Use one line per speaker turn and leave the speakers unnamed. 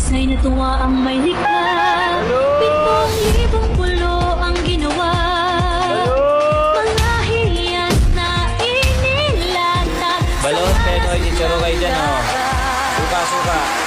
Ay natuwa ang may likha. 7,000 pulo ang ginawa. Mga hiyan na inilatag.
Balon, Penoy, chicharo kayo dyan, oh. Suka, suka.